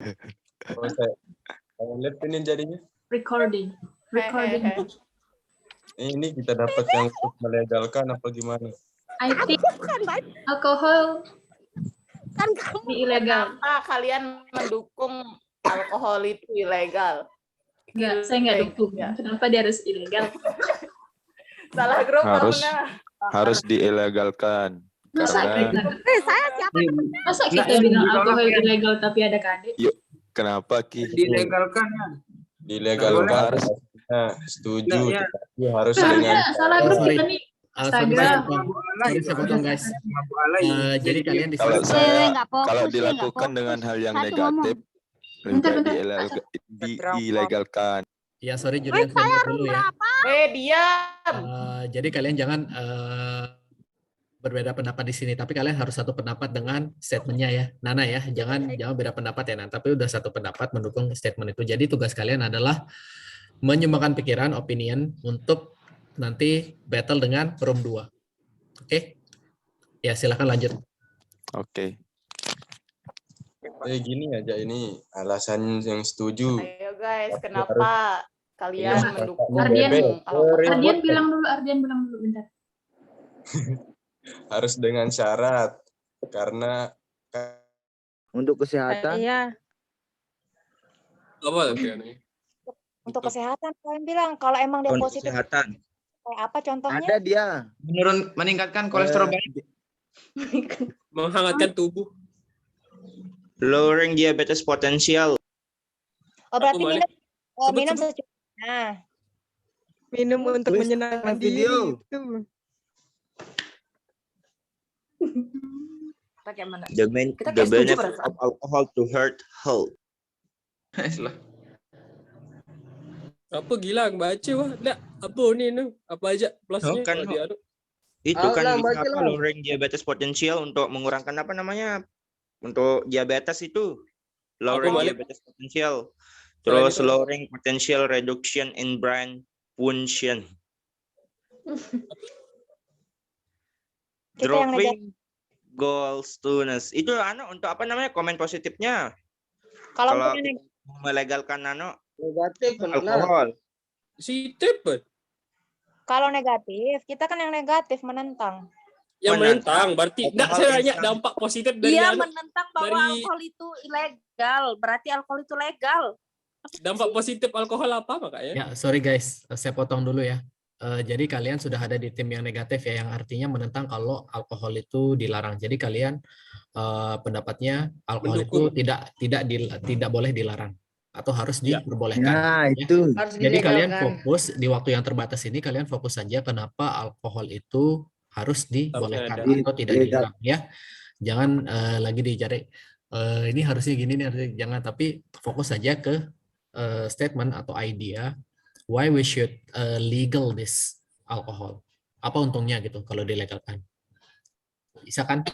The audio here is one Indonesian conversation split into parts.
Oh, saya lihat ini jadinya. Recording. Ini kita dapat yang melegalkan apa gimana? I think alkohol Kan kamu ilegal. Kenapa kalian mendukung alkohol itu ilegal? Enggak, saya nggak dukung. Ya. Kenapa dia harus ilegal? Salah grup Harus. kamu, nah. Harus diilegalkan. Masa Karena saya siapa? Masa kita bilang alkohol ilegal tapi ada KD? kenapa Ki? Dilegalkan ya. Dilegalkan. Harus. Nah, setuju. Ya. Tapi harus dengan Salah grup sorry. kita nih. Sorry, Instagram. sorry, saya potong guys. Jadi kalian di Kalau sini saya nggak fokus, kalau nggak dilakukan fokus. dengan hal yang Satu negatif Bentar, lebih bentar. diilegalkan. ya sorry Julian saya mute dulu ya. Diam. Jadi kalian jangan berbeda pendapat di sini, tapi kalian harus satu pendapat dengan statementnya ya, Nana ya. Jangan beda pendapat ya, Nana. Tapi udah satu pendapat mendukung statement itu. Jadi tugas kalian adalah menyumbangkan pikiran, opinion untuk nanti battle dengan room 2. Oke? Ya silakan lanjut. Oke. gini aja ini alasan yang setuju. Ayo guys, kenapa kalian Iya, mendukung Ardian. alkohol? Ardian bilang dulu bentar. Harus dengan syarat karena Untuk kesehatan. Iya. Apa tadi? Untuk kesehatan kalian bilang kalau emang dia Untuk positif kesehatan. kayak apa contohnya? Ada dia. Meningkatkan kolesterol baik. Menghangatkan tubuh. Lowering diabetes potensial. Oh berarti Aku minum Sebut, minum sebut. secukupnya. Minum untuk Wis, menyenangkan video. diri itu. Bagaimana? The Kita kayak setuju benefit perasaan. of alcohol to health. Apa gila baca wah. Nggak, apa ni nu? Apa aja plusnya? Kan, kalau dia ada? Itu kan lah, bisa baca apa, lah. lowering diabetes potensial untuk mengurangkan apa namanya? Untuk diabetes itu. Lowering balik. diabetes potensial. Selain Terus itu? lowering potential reduction in brain function. Kita yang Dropping gallstones. Itu untuk apa namanya? Komen positifnya. Kalau Kalau punya melegalkan Negatif. alkohol. Si Tep kalau negatif, kita kan yang negatif menentang. yang menentang. Menentang. Berarti enggak Alkohol saya nanya instan. dampak positif dari Dia anu. menentang bahwa dari- alkohol itu ilegal. Berarti alkohol itu legal. Dampak positif alkohol apa makanya? Ya, sorry guys, saya potong dulu ya. Jadi kalian sudah ada di tim yang negatif ya, yang artinya menentang kalau alkohol itu dilarang. Jadi kalian pendapatnya alkohol Mendukung. itu tidak boleh dilarang atau harus Ya. diperbolehkan. Nah, ya. itu. Jadi kalian fokus di waktu yang terbatas ini, kalian fokus saja kenapa alkohol itu harus dibolehkan ada. atau tidak Legal. dilarang ya. Jangan lagi dicari ini harusnya gini nih, harusnya jangan, tapi fokus saja ke statement atau idea why we should legal this alcohol. Apa untungnya gitu kalau dilegalkan? Bisa kan?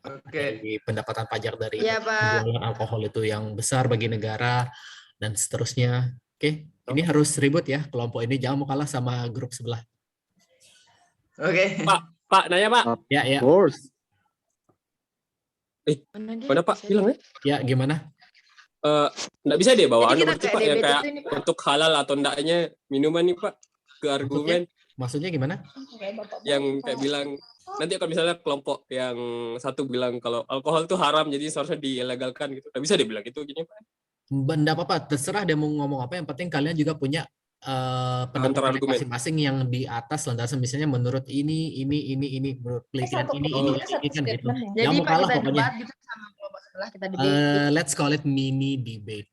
Oke. Dari pendapatan pajak dari Iya, Pak. penjualan alkohol itu yang besar bagi negara dan seterusnya. Oke, ini harus ribut ya kelompok ini, jangan mau kalah sama grup sebelah. Oke. Pak, nanya Pak. Ya, ya. Of course. Mana Pak? Bilang ya? Ya, gimana? Nggak bisa deh bawa Jadi anu kita berarti kayak Pak yang diabetes kayak ini, Pak. untuk halal atau enggaknya minuman nih Pak ke argumen Maksudnya gimana? yang kayak bilang nanti akan misalnya kelompok yang satu bilang kalau alkohol itu haram jadi seharusnya dilegalkan gitu. Nggak bisa dia bilang gitu gini Pak. Benda apa, terserah dia mau ngomong apa, yang penting kalian juga punya pendapat argumen. masing-masing yang di atas landasan misalnya menurut ini, menurut penelitian ini kan gitu. Jadi Yang mau Pak kalah kita pokoknya. debat gitu sama kelompok sebelah, kita debate. Let's call it mini debate.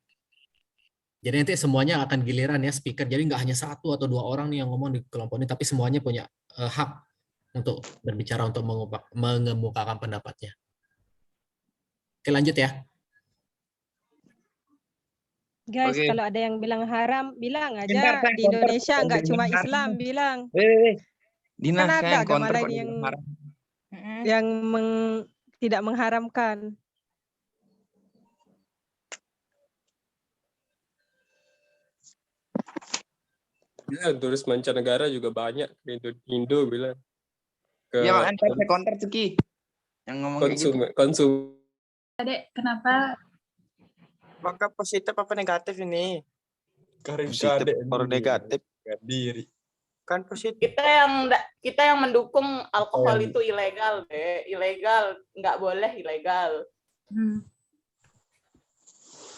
Jadi nanti semuanya akan giliran ya speaker. Jadi nggak hanya satu atau dua orang nih yang ngomong di kelompok ini, tapi semuanya punya hak untuk berbicara, untuk mengemukakan pendapatnya. Oke, lanjut ya. Guys, Oke. kalau ada yang bilang haram, bilang aja Bentar, Pak, di Indonesia counter. nggak cuma Bentar. Islam bilang. Dina, Kan ada saya yang agama counter lain Pak, yang- haram. Yang tidak mengharamkan. Ya, turis mancanegara juga banyak ke Indo bilang ke Ya makanya saya counter Cuki. Yang ngomong kayak gitu. konsum. Adek, kenapa Apakah positif apa negatif ini? Karim Positif kade or negatif? diri. Kan positif. Kita yang mendukung alkohol yang- itu ilegal deh, ilegal, nggak boleh ilegal.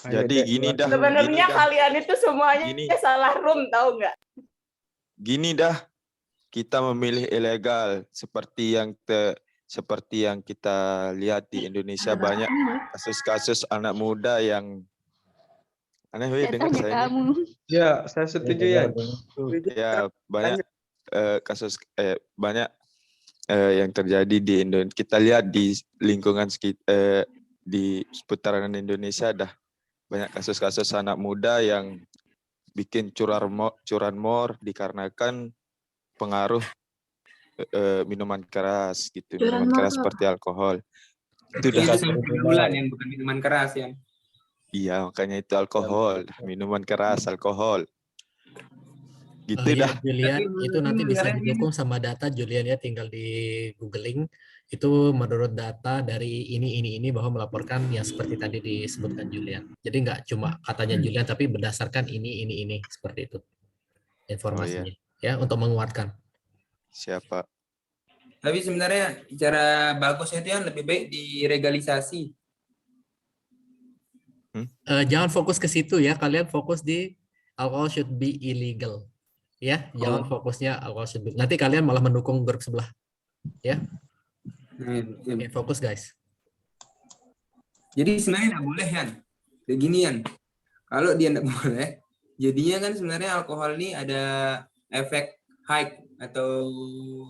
Jadi gini dah. Sebenarnya gini dah. kalian itu semuanya Gini. salah room, tahu nggak? Gini dah, kita memilih ilegal seperti yang kita lihat di Indonesia banyak kasus-kasus anak muda yang aneh weh dengar saya ini. Ya, saya setuju ya. Ya banyak kasus banyak yang terjadi di Indonesia. Kita lihat di lingkungan di seputaran Indonesia dah banyak kasus-kasus anak muda yang bikin curanmor dikarenakan pengaruh minuman keras gitu, minuman keras seperti alkohol. Itu dah. Bulan yang bukan minuman keras ya. Iya, makanya itu alkohol, minuman keras, alkohol. Gitu Ya, dah. Julian, itu nanti bisa didukung sama data Julian ya, tinggal di googling. Itu menurut data dari ini bahwa melaporkan yang seperti tadi disebutkan Julian. Jadi nggak cuma katanya Julian, tapi berdasarkan ini seperti itu informasinya. Ya, untuk menguatkan. Siapa? Tapi sebenarnya cara bagusnya itu yang lebih baik dilegalisasi. Jangan fokus ke situ ya, kalian fokus di alcohol should be illegal. Ya, jangan fokusnya alcohol should be. Nanti kalian malah mendukung grup sebelah. Ya. Oke, fokus guys. Jadi sebenarnya nggak boleh kan? Kayak gini kan. Kalau dia nggak boleh, jadinya kan sebenarnya alkohol ini ada efek hike atau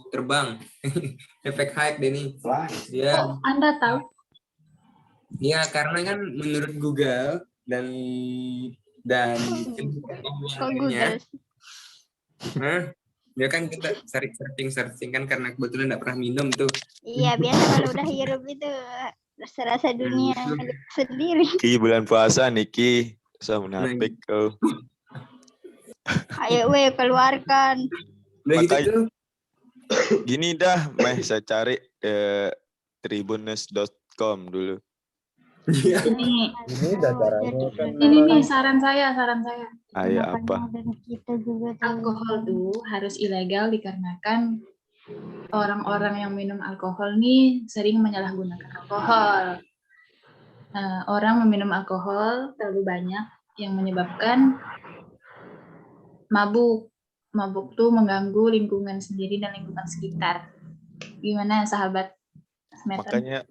terbang. Efek hike deh nih. Dia Oh, Anda tahu? ya karena kan menurut Google dan Google? ya kan kita searching kan karena kebetulan nggak pernah minum tuh. Iya, biasa kalau udah hirup itu rasa-rasa dunia sendiri. Ki bulan puasa nih Ki, usah munafik kau. Ayo weh, keluarkan. Makanya gini dah, saya cari tribunnews.com dulu. Ini saran saya. Ayo apa? Alkohol tuh harus ilegal dikarenakan orang-orang yang minum alkohol nih sering menyalahgunakan alkohol. Orang meminum alkohol terlalu banyak yang menyebabkan mabuk. Mabuk tuh mengganggu lingkungan sendiri dan lingkungan sekitar. Gimana sahabat Smeton? Makanya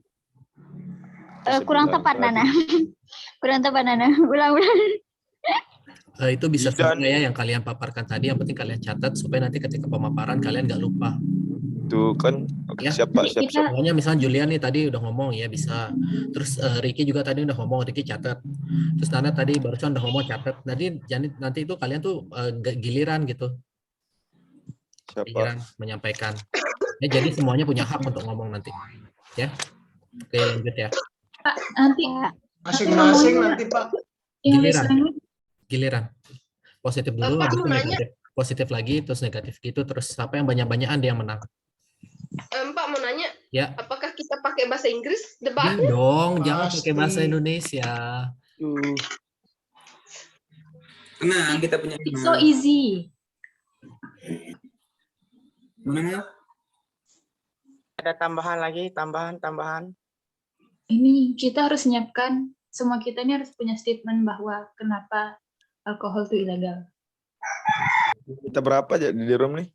Kurang tepat Nana. Kurang tepat Nana. Ulang. Itu bisa semua ya yang kalian paparkan tadi, yang penting kalian catat supaya nanti ketika pemaparan kalian nggak lupa. Tuh kan Ya. siapa? Pokoknya misalnya Julian nih tadi udah ngomong ya bisa. Terus Ricky juga tadi udah ngomong, Ricky catat. Terus Nana tadi barusan udah ngomong catat. Nanti itu kalian tuh giliran gitu. Giliran menyampaikan. Ya, jadi semuanya punya hak untuk ngomong nanti. Ya. Oke, lanjut ya. Pak, nanti Masing-masing nanti Pak. Giliran. Positif dulu, habis itu negatif. Positif lagi, terus negatif gitu, terus apa yang banyak-banyakan dia yang menang. Pak mau nanya, Ya. apakah kita pakai bahasa Inggris Ya debatnya? dong, jangan pakai bahasa Indonesia. Tenang, kita punya. It's so easy. Mana? Ada tambahan lagi, tambahan. Ini kita harus menyiapkan, semua kita ini harus punya statement bahwa kenapa alkohol itu ilegal. Kita berapa aja di room nih?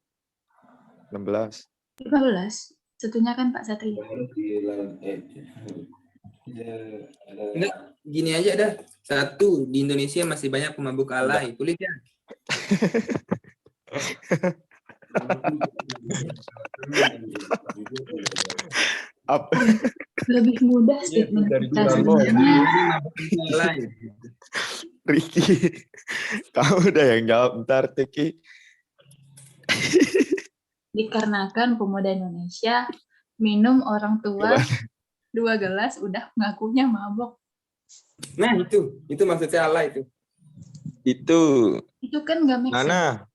16. 15. Satunya kan Pak Satria. Enggak, gini aja dah. Satu, di Indonesia masih banyak pemabuk alay. Tulis ya. Apa? Lebih mudah statement kita sebenarnya. Ricky, kamu udah yang jawab ntar tuh Ki. Dikarenakan pemuda Indonesia minum orang tua 2 gelas udah ngakunya mabok. Nah itu maksud saya alay itu. Itu kan nggak make sense. Nana,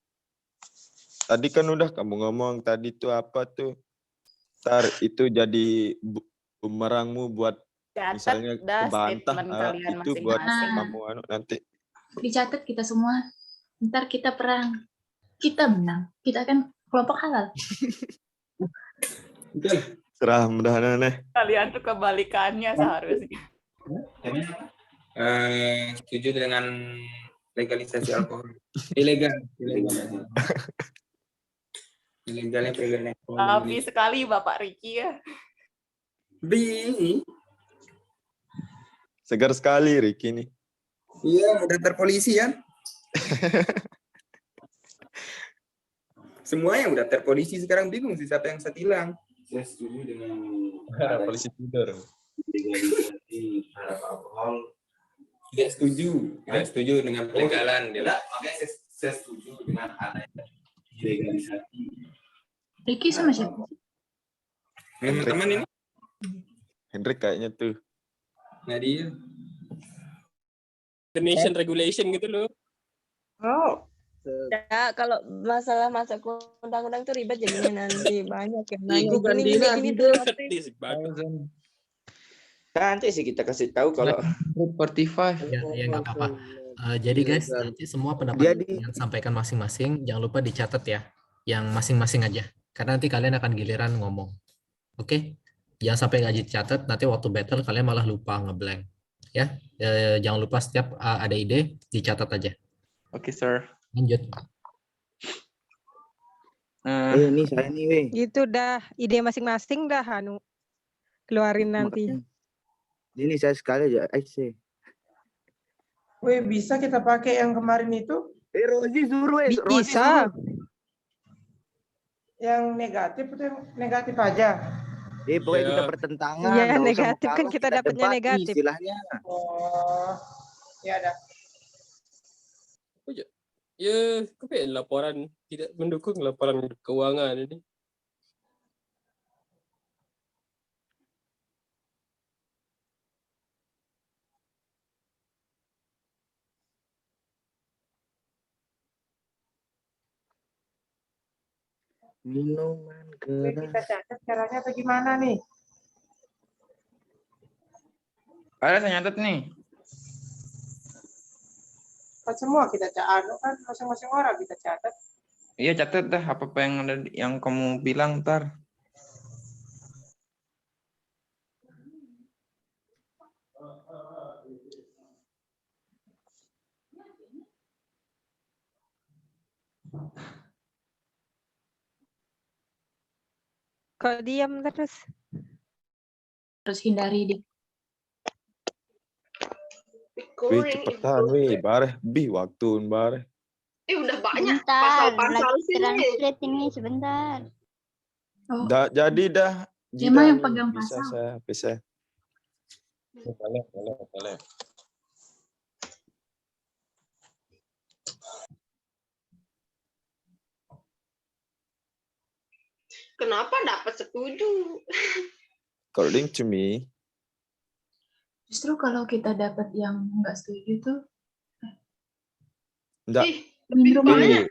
tadi kan udah kamu ngomong tadi tuh apa tuh? Ntar itu jadi bumerangmu buat Catat Misalnya dah kebantah statement kalian itu buat masing-masing. kamu nanti. Dicatat kita semua. Ntar kita perang. Kita menang. Kita kan kelompok halal. Serah mudah-mudahan nih. Kalian tuh kebalikannya seharusnya. Setuju dengan legalisasi alkohol. Ilegal. Ilegalnya peredaran alkohol. Tapi sekali Bapak Riki ya. Segar sekali Ricky nih. Iya, udah terpolisi kan? Semuanya udah terpolisi sekarang, bingung sih siapa yang saya tilang. Saya setuju dengan polisi tidur. legalisasi terhadap alkohol. Tidak setuju dengan pelegalan. Makanya saya setuju dengan adanya legalisasi. Ricky sama siapa? Teman-teman ini. Hendrik kayaknya tuh. Nadia. Indonesian regulation gitu loh. Oh. Ya, kalau masalah masuk undang-undang tuh ribet jadinya nanti banyak yang nanya. Itu kan Gini, dia gini, tidur. tuh. Nanti sih kita kasih tahu kalau 45. Ya nggak apa-apa. Jadi guys, nanti semua pendapat yang sampaikan masing-masing jangan lupa dicatat ya, yang masing-masing aja. Karena nanti kalian akan giliran ngomong. Oke? Jangan sampai nggak dicatat, nanti waktu battle kalian malah lupa ngeblank. Ya, jangan lupa setiap ada ide dicatat aja. Oke, sir. Lanjut. Ini saya nih, weh. Gitu dah, ide masing-masing dah anu keluarin nanti. Ini saya sekali aja, sih. Weh, bisa kita pakai yang kemarin itu? Rozi suruh, Bisa. Yang negatif itu yang negatif aja. Pokoknya kita pertentangan. Iya, nggak usah negatif kan muka, kita dapatnya debati negatif. Istilahnya. Oh, ya ada. Ya, kayak laporan tidak mendukung laporan keuangan ini. Minuman Weh, kita catat caranya apa gimana nih? Ada saya nyatet nih. Kan semua kita catat, kan masing-masing orang kita catat. Iya, catat dah apa yang ada yang kamu bilang ntar. Kok diam terus? Terus hindari di. Wih, cepetan wih, bare, waktu bare. Udah banyak Sebentar, pasal-pasal lagi sini. translate ini sebentar. Oh, Jadi dah. Emang yang Jidan, pegang bisa pasal. bisa. Boleh. Kenapa dapat setuju? According to me, Justru kalau kita dapat yang nggak setuju tuh enggak. minum Eh,